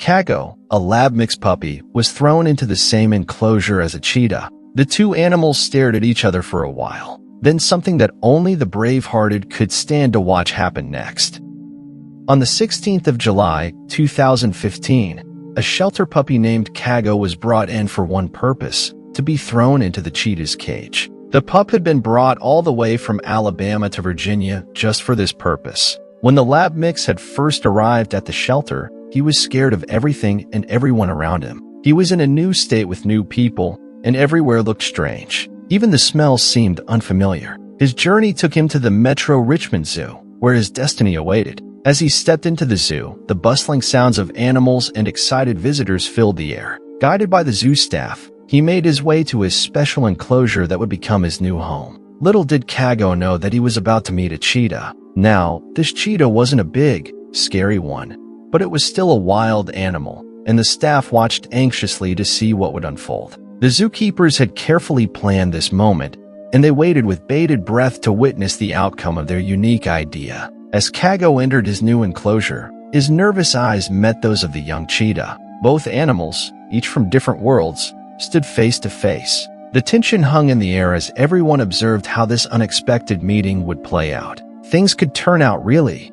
Kago, a lab mix puppy, was thrown into the same enclosure as a cheetah. The two animals stared at each other for a while. Then something that only the brave-hearted could stand to watch happen next. On the 16th of July, 2015, a shelter puppy named Kago was brought in for one purpose: to be thrown into the cheetah's cage. The pup had been brought all the way from Alabama to Virginia just for this purpose. When the lab mix had first arrived at the shelter, he was scared of everything and everyone around him. He was in a new state with new people, and everywhere looked strange. Even the smells seemed unfamiliar. His journey took him to the Metro Richmond Zoo, where his destiny awaited. As he stepped into the zoo, the bustling sounds of animals and excited visitors filled the air. Guided by the zoo staff, he made his way to his special enclosure that would become his new home. Little did Kago know that he was about to meet a cheetah. Now, this cheetah wasn't a big, scary one, but it was still a wild animal, and the staff watched anxiously to see what would unfold. The zookeepers had carefully planned this moment, and they waited with bated breath to witness the outcome of their unique idea. As Kago entered his new enclosure, his nervous eyes met those of the young cheetah. Both animals, each from different worlds, stood face to face. The tension hung in the air as everyone observed how this unexpected meeting would play out. Things could turn out really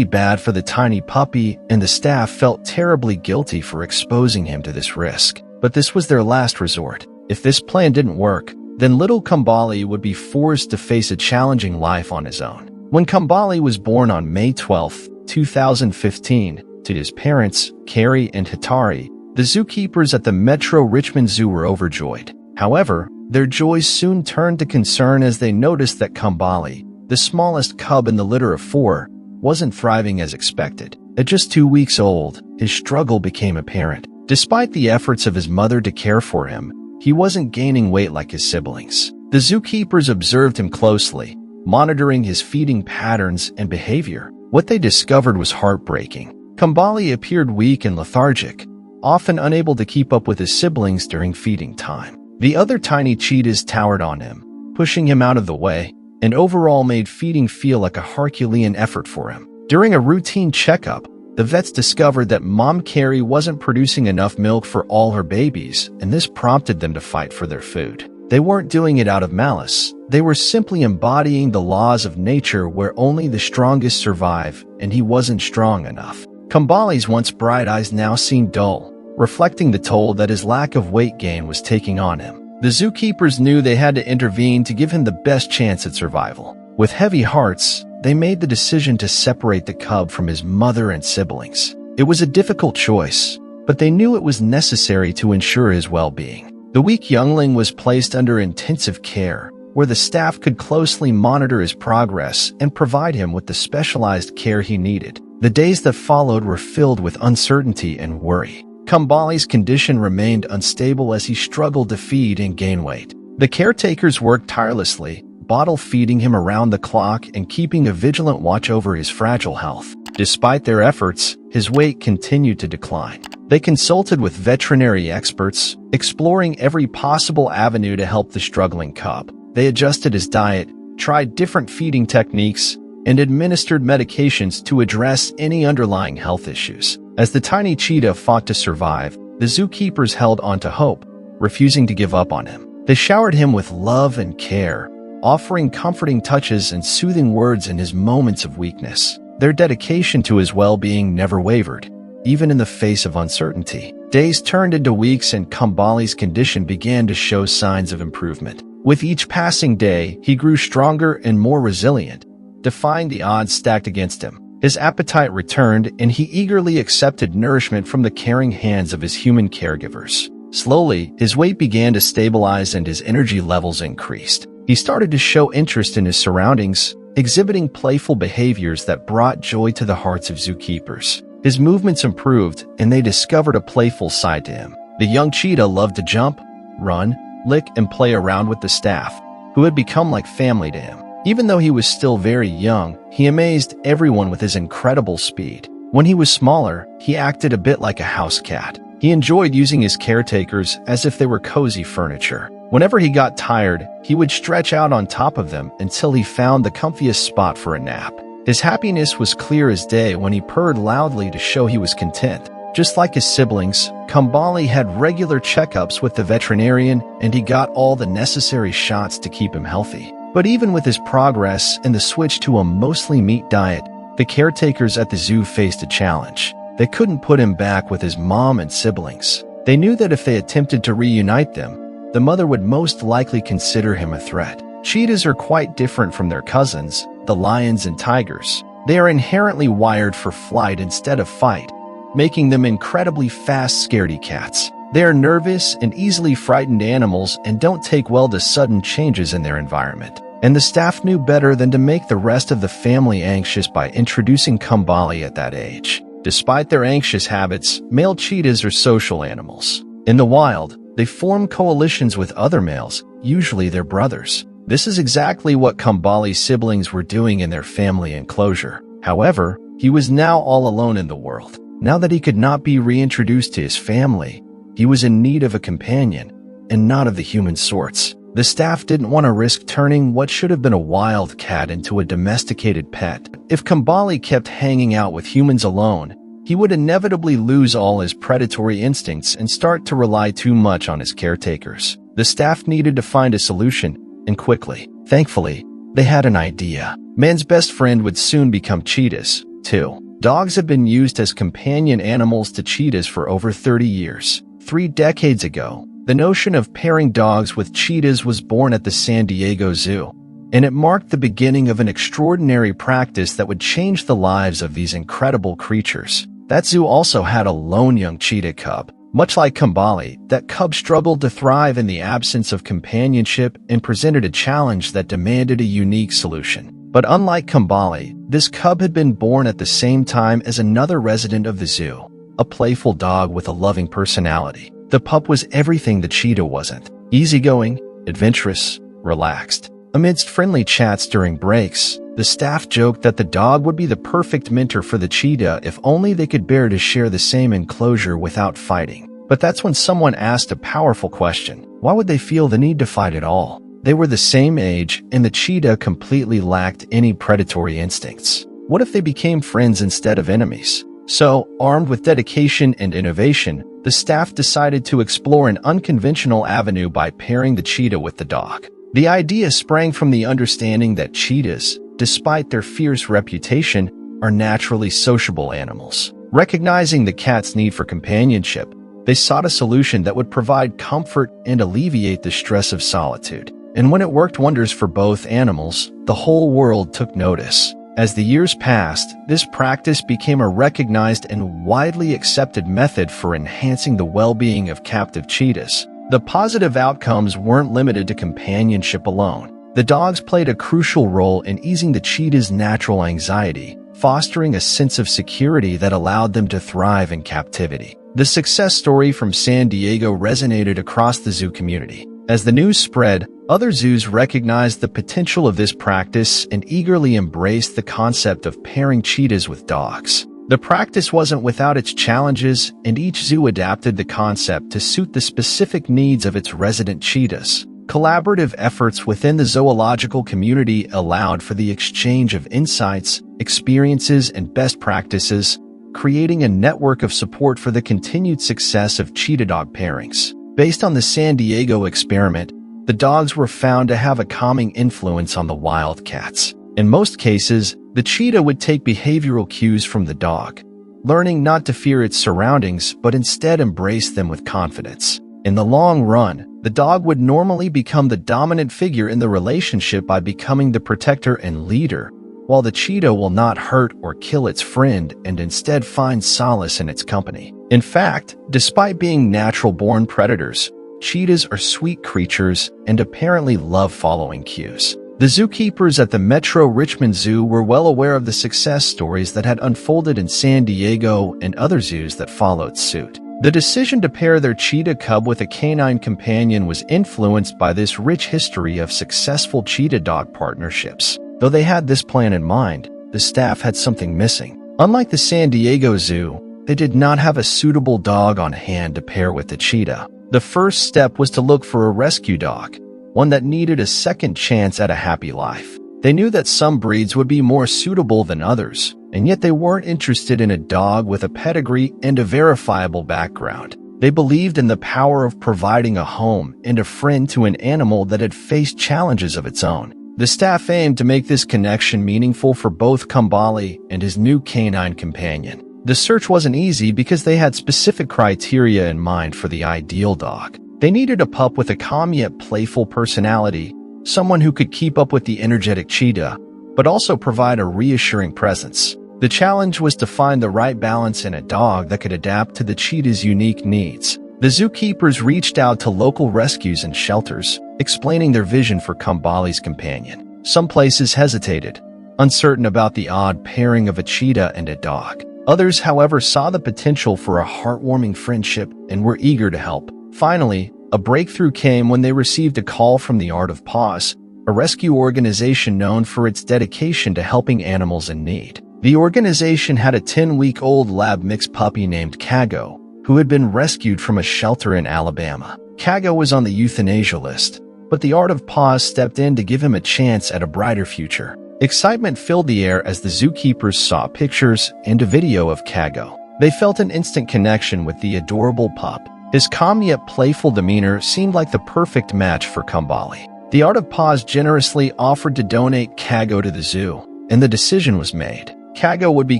bad for the tiny puppy, and the staff felt terribly guilty for exposing him to this risk. But this was their last resort. If this plan didn't work, then little Kambali would be forced to face a challenging life on his own. When Kambali was born on May 12, 2015, to his parents, Carrie and Hitari, the zookeepers at the Metro Richmond Zoo were overjoyed. However, their joy soon turned to concern as they noticed that Kambali, the smallest cub in the litter of four, wasn't thriving as expected. At just 2 weeks old, his struggle became apparent. Despite the efforts of his mother to care for him, he wasn't gaining weight like his siblings. The zookeepers observed him closely, monitoring his feeding patterns and behavior. What they discovered was heartbreaking. Kambali appeared weak and lethargic, often unable to keep up with his siblings during feeding time. The other tiny cheetahs towered on him, pushing him out of the way, and overall made feeding feel like a Herculean effort for him. During a routine checkup, the vets discovered that Mom Carrie wasn't producing enough milk for all her babies, and this prompted them to fight for their food. They weren't doing it out of malice. They were simply embodying the laws of nature where only the strongest survive, and he wasn't strong enough. Kambali's once bright eyes now seemed dull, reflecting the toll that his lack of weight gain was taking on him. The zookeepers knew they had to intervene to give him the best chance at survival. With heavy hearts, they made the decision to separate the cub from his mother and siblings. It was a difficult choice, but they knew it was necessary to ensure his well-being. The weak youngling was placed under intensive care, where the staff could closely monitor his progress and provide him with the specialized care he needed. The days that followed were filled with uncertainty and worry. Kambali's condition remained unstable as he struggled to feed and gain weight. The caretakers worked tirelessly, bottle feeding him around the clock and keeping a vigilant watch over his fragile health. Despite their efforts, his weight continued to decline. They consulted with veterinary experts, exploring every possible avenue to help the struggling cub. They adjusted his diet, tried different feeding techniques, and administered medications to address any underlying health issues. As the tiny cheetah fought to survive, the zookeepers held on to hope, refusing to give up on him. They showered him with love and care, offering comforting touches and soothing words in his moments of weakness. Their dedication to his well-being never wavered, even in the face of uncertainty. Days turned into weeks and Kambali's condition began to show signs of improvement. With each passing day, he grew stronger and more resilient, defying the odds stacked against him. His appetite returned, and he eagerly accepted nourishment from the caring hands of his human caregivers. Slowly, his weight began to stabilize and his energy levels increased. He started to show interest in his surroundings, exhibiting playful behaviors that brought joy to the hearts of zookeepers. His movements improved, and they discovered a playful side to him. The young cheetah loved to jump, run, lick, and play around with the staff, who had become like family to him. Even though he was still very young, he amazed everyone with his incredible speed. When he was smaller, he acted a bit like a house cat. He enjoyed using his caretakers as if they were cozy furniture. Whenever he got tired, he would stretch out on top of them until he found the comfiest spot for a nap. His happiness was clear as day when he purred loudly to show he was content. Just like his siblings, Kambali had regular checkups with the veterinarian, and he got all the necessary shots to keep him healthy. But even with his progress and the switch to a mostly meat diet, the caretakers at the zoo faced a challenge. They couldn't put him back with his mom and siblings. They knew that if they attempted to reunite them, the mother would most likely consider him a threat. Cheetahs are quite different from their cousins, the lions and tigers. They are inherently wired for flight instead of fight, making them incredibly fast scaredy cats. They are nervous and easily frightened animals and don't take well to sudden changes in their environment. And the staff knew better than to make the rest of the family anxious by introducing Kambali at that age. Despite their anxious habits, male cheetahs are social animals. In the wild, they form coalitions with other males, usually their brothers. This is exactly what Kambali's siblings were doing in their family enclosure. However, he was now all alone in the world. Now that he could not be reintroduced to his family, he was in need of a companion, and not of the human sorts. The staff didn't want to risk turning what should have been a wild cat into a domesticated pet. If Kambali kept hanging out with humans alone, he would inevitably lose all his predatory instincts and start to rely too much on his caretakers. The staff needed to find a solution, and quickly. Thankfully, they had an idea. Man's best friend would soon become cheetahs, too. Dogs have been used as companion animals to cheetahs for over 30 years. 3 decades ago, the notion of pairing dogs with cheetahs was born at the San Diego Zoo, and it marked the beginning of an extraordinary practice that would change the lives of these incredible creatures. That zoo also had a lone young cheetah cub. Much like Kambali, that cub struggled to thrive in the absence of companionship and presented a challenge that demanded a unique solution. But unlike Kambali, this cub had been born at the same time as another resident of the zoo, a playful dog with a loving personality. The pup was everything the cheetah wasn't: easygoing, adventurous, relaxed. Amidst friendly chats during breaks, the staff joked that the dog would be the perfect mentor for the cheetah if only they could bear to share the same enclosure without fighting. But that's when someone asked a powerful question. Why would they feel the need to fight at all? They were the same age, and the cheetah completely lacked any predatory instincts. What if they became friends instead of enemies? So, armed with dedication and innovation, the staff decided to explore an unconventional avenue by pairing the cheetah with the dog. The idea sprang from the understanding that cheetahs, despite their fierce reputation, are naturally sociable animals. Recognizing the cat's need for companionship, they sought a solution that would provide comfort and alleviate the stress of solitude. And when it worked wonders for both animals, the whole world took notice. As the years passed, this practice became a recognized and widely accepted method for enhancing the well-being of captive cheetahs. The positive outcomes weren't limited to companionship alone. The dogs played a crucial role in easing the cheetah's natural anxiety, fostering a sense of security that allowed them to thrive in captivity. The success story from San Diego resonated across the zoo community. As the news spread, other zoos recognized the potential of this practice and eagerly embraced the concept of pairing cheetahs with dogs. The practice wasn't without its challenges, and each zoo adapted the concept to suit the specific needs of its resident cheetahs. Collaborative efforts within the zoological community allowed for the exchange of insights, experiences, and best practices, creating a network of support for the continued success of cheetah-dog pairings. Based on the San Diego experiment, the dogs were found to have a calming influence on the wild cats. In most cases, the cheetah would take behavioral cues from the dog, learning not to fear its surroundings but instead embrace them with confidence. In the long run, the dog would normally become the dominant figure in the relationship by becoming the protector and leader, while the cheetah will not hurt or kill its friend and instead find solace in its company. In fact, despite being natural-born predators, cheetahs are sweet creatures and apparently love following cues. The zookeepers at the Metro Richmond Zoo were well aware of the success stories that had unfolded in San Diego and other zoos that followed suit. The decision to pair their cheetah cub with a canine companion was influenced by this rich history of successful cheetah-dog partnerships. Though they had this plan in mind, the staff had something missing. Unlike the San Diego Zoo, they did not have a suitable dog on hand to pair with the cheetah. The first step was to look for a rescue dog, one that needed a second chance at a happy life. They knew that some breeds would be more suitable than others, and yet they weren't interested in a dog with a pedigree and a verifiable background. They believed in the power of providing a home and a friend to an animal that had faced challenges of its own. The staff aimed to make this connection meaningful for both Kambali and his new canine companion. The search wasn't easy because they had specific criteria in mind for the ideal dog. They needed a pup with a calm yet playful personality, someone who could keep up with the energetic cheetah, but also provide a reassuring presence. The challenge was to find the right balance in a dog that could adapt to the cheetah's unique needs. The zookeepers reached out to local rescues and shelters, explaining their vision for Kambali's companion. Some places hesitated, uncertain about the odd pairing of a cheetah and a dog. Others, however, saw the potential for a heartwarming friendship and were eager to help. Finally, a breakthrough came when they received a call from the Art of Paws, a rescue organization known for its dedication to helping animals in need. The organization had a 10-week-old lab mixed puppy named Kago, who had been rescued from a shelter in Alabama. Kago was on the euthanasia list, but the Art of Paws stepped in to give him a chance at a brighter future. Excitement filled the air as the zookeepers saw pictures and a video of Kago. They felt an instant connection with the adorable pup. His calm yet playful demeanor seemed like the perfect match for Kambali. The Art of Paws generously offered to donate Kago to the zoo, and the decision was made. Kago would be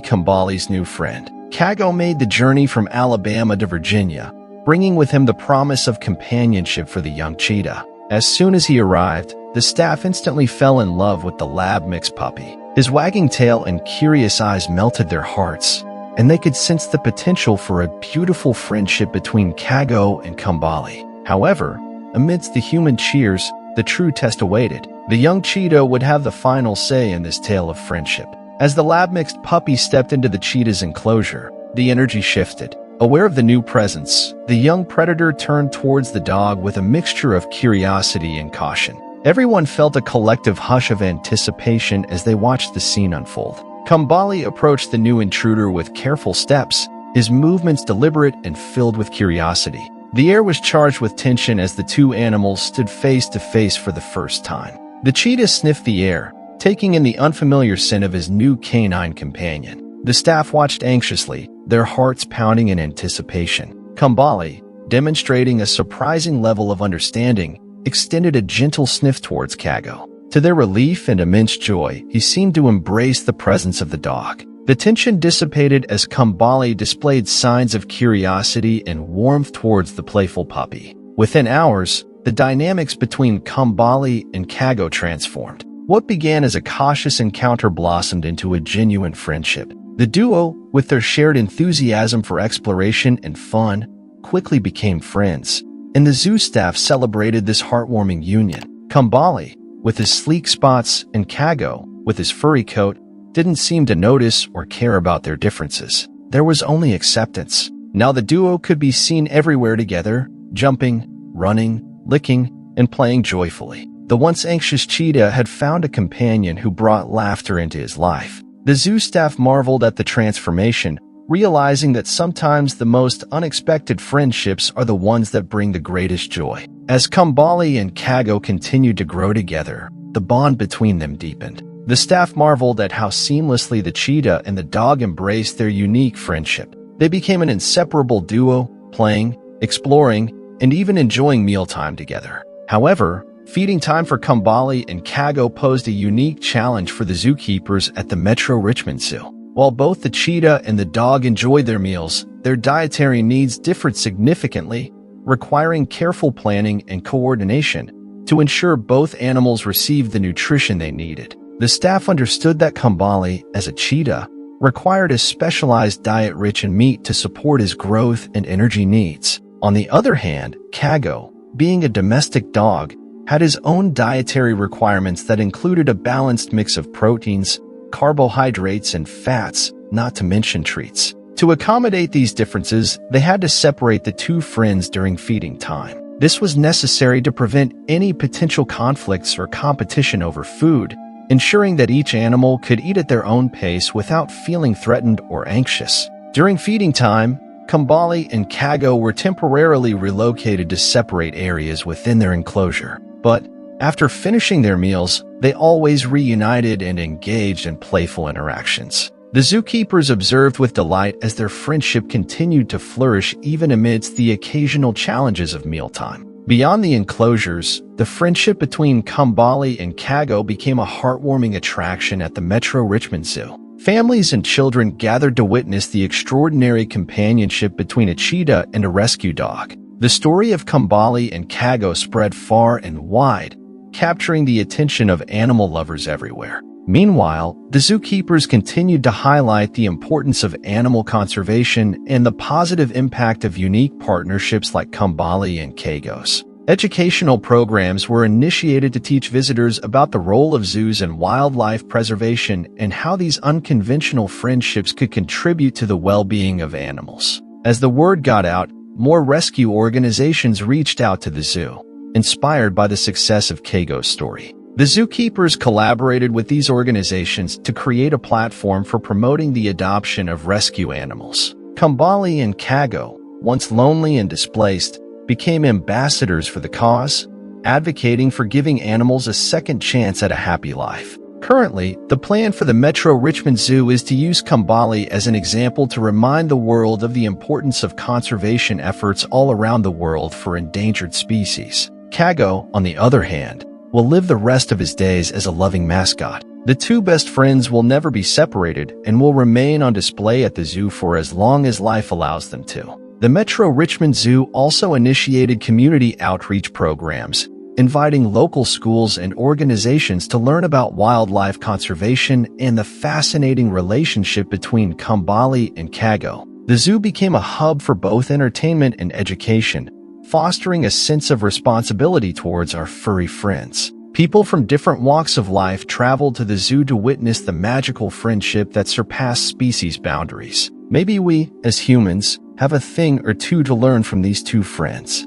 Kambali's new friend. Kago made the journey from Alabama to Virginia, bringing with him the promise of companionship for the young cheetah. As soon as he arrived, the staff instantly fell in love with the lab mixed puppy. His wagging tail and curious eyes melted their hearts, and they could sense the potential for a beautiful friendship between Kago and Kambali. However, amidst the human cheers, the true test awaited. The young cheetah would have the final say in this tale of friendship. As the lab-mixed puppy stepped into the cheetah's enclosure, the energy shifted. Aware of the new presence, the young predator turned towards the dog with a mixture of curiosity and caution. Everyone felt a collective hush of anticipation as they watched the scene unfold. Kambali approached the new intruder with careful steps, his movements deliberate and filled with curiosity. The air was charged with tension as the two animals stood face to face for the first time. The cheetah sniffed the air, taking in the unfamiliar scent of his new canine companion. The staff watched anxiously, their hearts pounding in anticipation. Kambali, demonstrating a surprising level of understanding, extended a gentle sniff towards Kago. To their relief and immense joy, he seemed to embrace the presence of the dog. The tension dissipated as Kambali displayed signs of curiosity and warmth towards the playful puppy. Within hours, the dynamics between Kambali and Kago transformed. What began as a cautious encounter blossomed into a genuine friendship. The duo, with their shared enthusiasm for exploration and fun, quickly became friends, and the zoo staff celebrated this heartwarming union. Kambali, with his sleek spots, and Kago, with his furry coat, didn't seem to notice or care about their differences. There was only acceptance. Now the duo could be seen everywhere together, jumping, running, licking, and playing joyfully. The once anxious cheetah had found a companion who brought laughter into his life. The zoo staff marveled at the transformation, realizing that sometimes the most unexpected friendships are the ones that bring the greatest joy. As Kambali and Kago continued to grow together, the bond between them deepened. The staff marveled at how seamlessly the cheetah and the dog embraced their unique friendship. They became an inseparable duo, playing, exploring, and even enjoying mealtime together. However, feeding time for Kambali and Kago posed a unique challenge for the zookeepers at the Metro Richmond Zoo. While both the cheetah and the dog enjoyed their meals, their dietary needs differed significantly, requiring careful planning and coordination to ensure both animals received the nutrition they needed. The staff understood that Kambali, as a cheetah, required a specialized diet rich in meat to support his growth and energy needs. On the other hand, Kago, being a domestic dog, had his own dietary requirements that included a balanced mix of proteins, carbohydrates, and fats, not to mention treats. To accommodate these differences, they had to separate the two friends during feeding time. This was necessary to prevent any potential conflicts or competition over food, ensuring that each animal could eat at their own pace without feeling threatened or anxious. During feeding time, Kambali and Kago were temporarily relocated to separate areas within their enclosure. But after finishing their meals, they always reunited and engaged in playful interactions. The zookeepers observed with delight as their friendship continued to flourish even amidst the occasional challenges of mealtime. Beyond the enclosures, the friendship between Kambali and Kago became a heartwarming attraction at the Metro Richmond Zoo. Families and children gathered to witness the extraordinary companionship between a cheetah and a rescue dog. The story of Kambali and Kago spread far and wide, capturing the attention of animal lovers everywhere. Meanwhile, the zookeepers continued to highlight the importance of animal conservation and the positive impact of unique partnerships like Kambali and Kago's. Educational programs were initiated to teach visitors about the role of zoos in wildlife preservation and how these unconventional friendships could contribute to the well-being of animals. As the word got out, more rescue organizations reached out to the zoo, inspired by the success of Kago's story. The zookeepers collaborated with these organizations to create a platform for promoting the adoption of rescue animals. Kambali and Kago, once lonely and displaced, became ambassadors for the cause, advocating for giving animals a second chance at a happy life. Currently, the plan for the Metro Richmond Zoo is to use Kambali as an example to remind the world of the importance of conservation efforts all around the world for endangered species. Kago, on the other hand, will live the rest of his days as a loving mascot. The two best friends will never be separated and will remain on display at the zoo for as long as life allows them to. The Metro Richmond Zoo also initiated community outreach programs, inviting local schools and organizations to learn about wildlife conservation and the fascinating relationship between Kambali and Kago. The zoo became a hub for both entertainment and education, fostering a sense of responsibility towards our furry friends. People from different walks of life traveled to the zoo to witness the magical friendship that surpassed species boundaries. Maybe we, as humans, have a thing or two to learn from these two friends.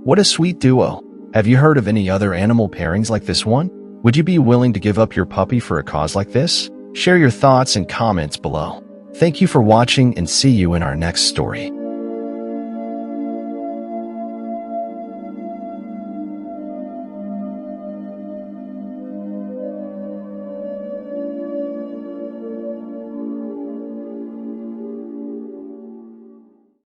What a sweet duo. Have you heard of any other animal pairings like this one? Would you be willing to give up your puppy for a cause like this? Share your thoughts and comments below. Thank you for watching and see you in our next story.